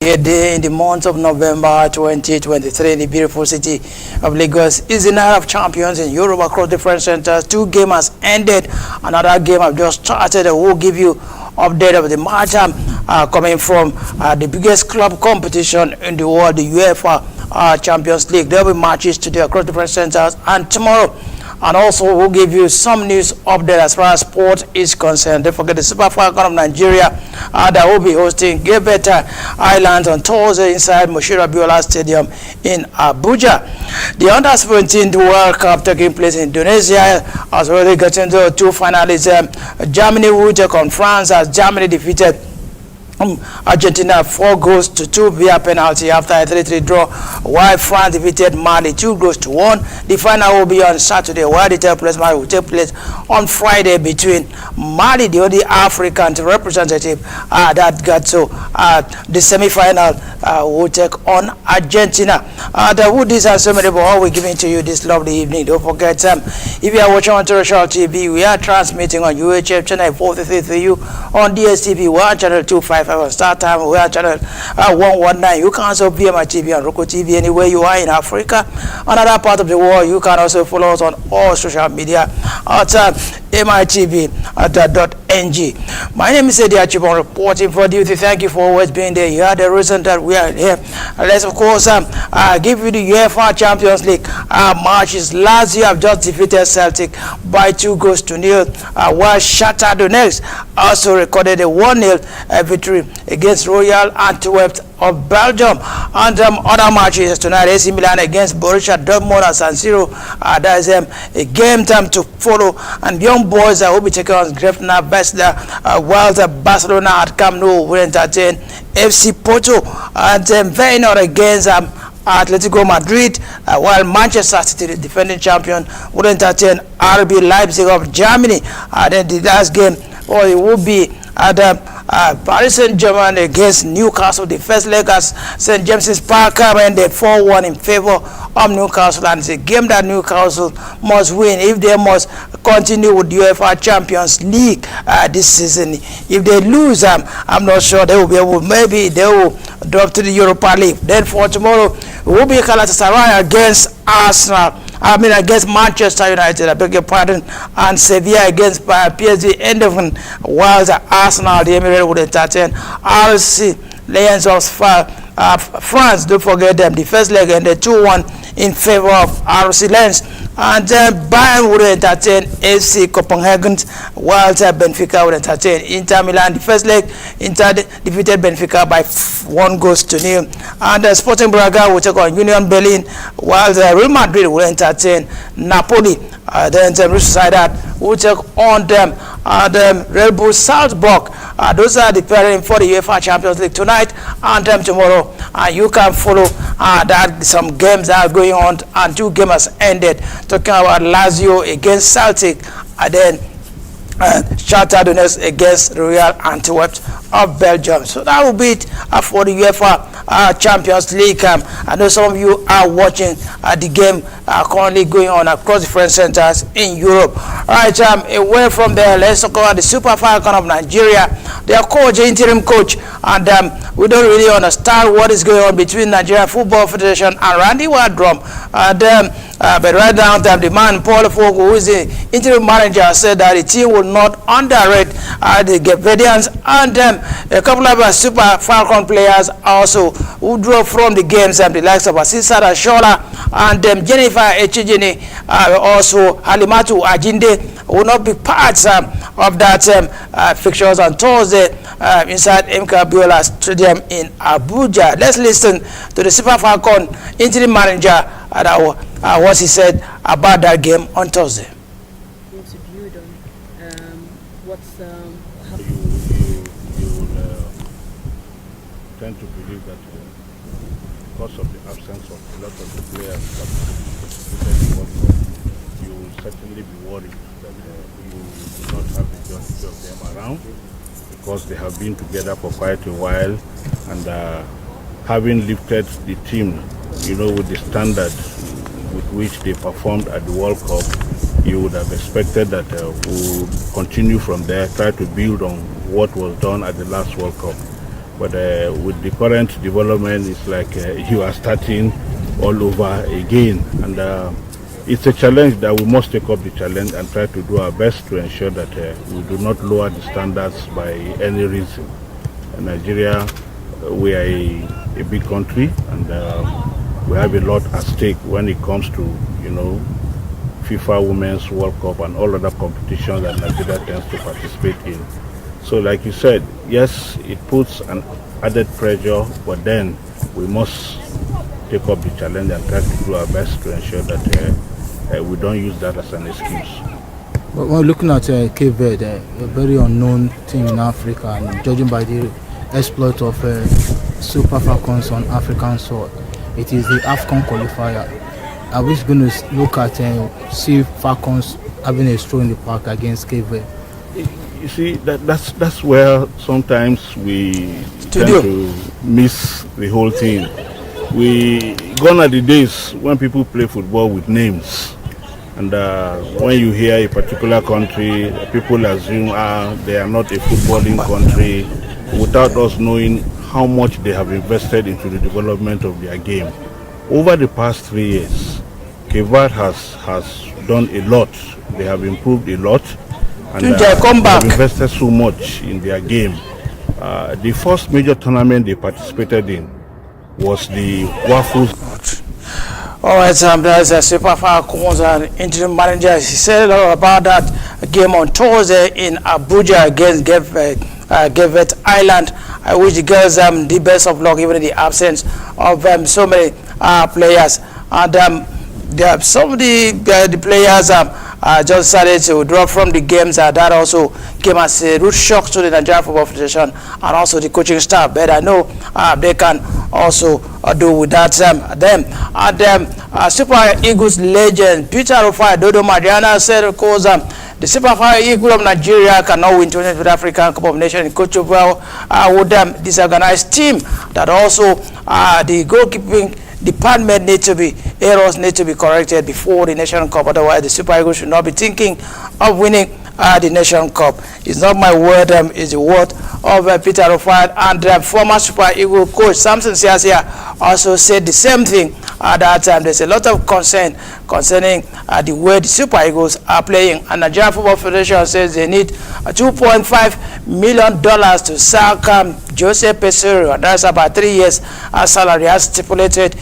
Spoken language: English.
A day in the month of November 2023 in the beautiful city of Lagos is the night of champions in Europe across different centers. Two games has ended. Another game have just started. We'll give you update of the match coming from the biggest club competition in the world, the UEFA Champions League. There will be matches today across different centers and tomorrow. And also, we'll give you some news update as far as sport is concerned. Don't forget the Super Falcon of Nigeria that will be hosting Gebeta Island on Thursday inside Moshira Biola Stadium in Abuja. The Under-17 World Cup taking place in Indonesia has already gotten to two finalists. Germany will take on France as Germany defeated Argentina 4-2 via penalty after a 3-3 draw, while France defeated Mali 2-1. The final will be on Saturday, while the third place match will take place on Friday between Mali, the only African representative that got to the semi-final, will take on Argentina. The Woodies and so many more we're giving to you this lovely evening. Don't forget, if you are watching on Terrestrial TV, we are transmitting on UHF channel 433 you on DSTV, we are channel 255 on Star Time, we are channel 119. You can also via my TV and Roku TV anywhere you are in Africa. Another part of the world, you can also follow us on all social media at mitv.ng. My name is Eddie Achibon, reporting for duty. Thank you for always being there. You are the reason that we are here. Let's of course give you the UEFA Champions League matches. Lazio have just defeated Celtic by 2-0, while Shakhtar Donetsk also recorded a 1-0 victory against Royal Antwerp of Belgium. And other matches tonight: AC Milan against Borussia Dortmund at San Siro. That is a game time to follow. And young boys will be taking on Grefner Bessler, while Barcelona at Camp Nou will entertain FC Porto, and Feyenoord against Atletico Madrid, while Manchester City, the defending champion, will entertain RB Leipzig of Germany. Then the last game, it will be at Paris Saint-Germain against Newcastle. The first leg at St. James's Park ended 4-1 in favor of Newcastle, and it's a game that Newcastle must win if they must continue with the UEFA Champions League this season. If they lose, I'm not sure they will be able. Maybe they will drop to the Europa League. Then for tomorrow, it will be Galatasaray against Arsenal. Against Manchester United, I beg your pardon, and Sevilla against PSG Eindhoven, while Arsenal, the Emirates, would entertain RC Lions of France. Don't forget them. The first leg ended 2-1 in favor of RC Lens. And Bayern would entertain FC Copenhagen, while Benfica would entertain Inter Milan. The first leg, Inter defeated Benfica by 1-0. And Sporting Braga will take on Union Berlin, while Real Madrid will entertain Napoli. Then the Sociedad will take on them Red Bull Salzburg. Those are the pairing for the UEFA Champions League tonight and tomorrow. You can follow that some games are going on, and two games ended. Talking about Lazio against Celtic, and then Shakhtar Donetsk against Royal Antwerp of Belgium. So that will be it for the UEFA Champions League. I know some of you are watching the game currently going on across different centers in Europe. All right, away from there, let's talk about the Super Falcon of Nigeria. Their coach, interim coach, and we don't really understand what is going on between Nigeria Football Federation and Randy Wardrum. But right now, the man Paul Folk, who is the interim manager, said that the team will not underrate the Gabedians, and a couple of Super Falcon players also who drove from the games, the likes of Asisa Shola and Jennifer Echijini, also Halimatu Ajinde, will not be parts of that fixtures on Thursday inside MK Biola Stadium in Abuja. Let's listen to the Super Falcon interim manager what he said about that game on Thursday. What's your view on what's happening? You will tend to believe that because of the absence of a lot of the players that participated in the World Cup, you will certainly be worried that you will not have the majority of them around, because they have been together for quite a while, and having lifted the team, with the standard with which they performed at the World Cup, you would have expected that we'll continue from there, try to build on what was done at the last World Cup. But with the current development, it's like you are starting all over again. And it's a challenge that we must take up the challenge and try to do our best to ensure that we do not lower the standards by any reason. In Nigeria, we are a big country, and we have a lot at stake when it comes to, FIFA Women's World Cup and all other competitions that Nigeria tends to participate in. So like you said, yes, it puts an added pressure, but then we must take up the challenge and try to do our best to ensure that we don't use that as an excuse. But when looking at Cape Verde, a very unknown team in Africa, and judging by the exploit of Super Falcons on African soil, it is the AFCON qualifier. Are we going to look at see Falcons having a stroll in the park against Cape Verde? You see, that's where sometimes we tend to miss the whole thing. We gone are the days when people play football with names, and when you hear a particular country, people assume they are not a footballing country, without us knowing how much they have invested into the development of their game. Over the past 3 years, Cape Verde has done a lot. They have improved a lot, and they have invested so much in their game. The first major tournament they participated in was the Waffles. All right, there's a Super Falcons and interim manager. He said a lot about that game on Thursday in Abuja against Gevet Island. I wish the girls the best of luck, even in the absence of so many players. And some of the players just decided to drop from the games. That also came as a rude shock to the Nigerian Football Federation and also the coaching staff. But I know they can also do with that. Super Eagles legend Peter Rufai Dodo Mariana said, of course, the Super Eagle of Nigeria cannot win 20th African Cup of Nations in Cote d'Ivoire with disorganized team. That also the goalkeeping department errors need to be corrected before the Nation Cup. Otherwise, the Super Eagles should not be thinking of winning the Nation Cup. It's not my word, it's the word of Peter Rufai. And former Super Eagle coach Samson Siasia also said the same thing. That there's a lot of concern concerning the way the Super Eagles are playing. And Nigerian Football Federation says they need $2.5 million to sack Jose Pesero, and that's about 3 years salary as stipulated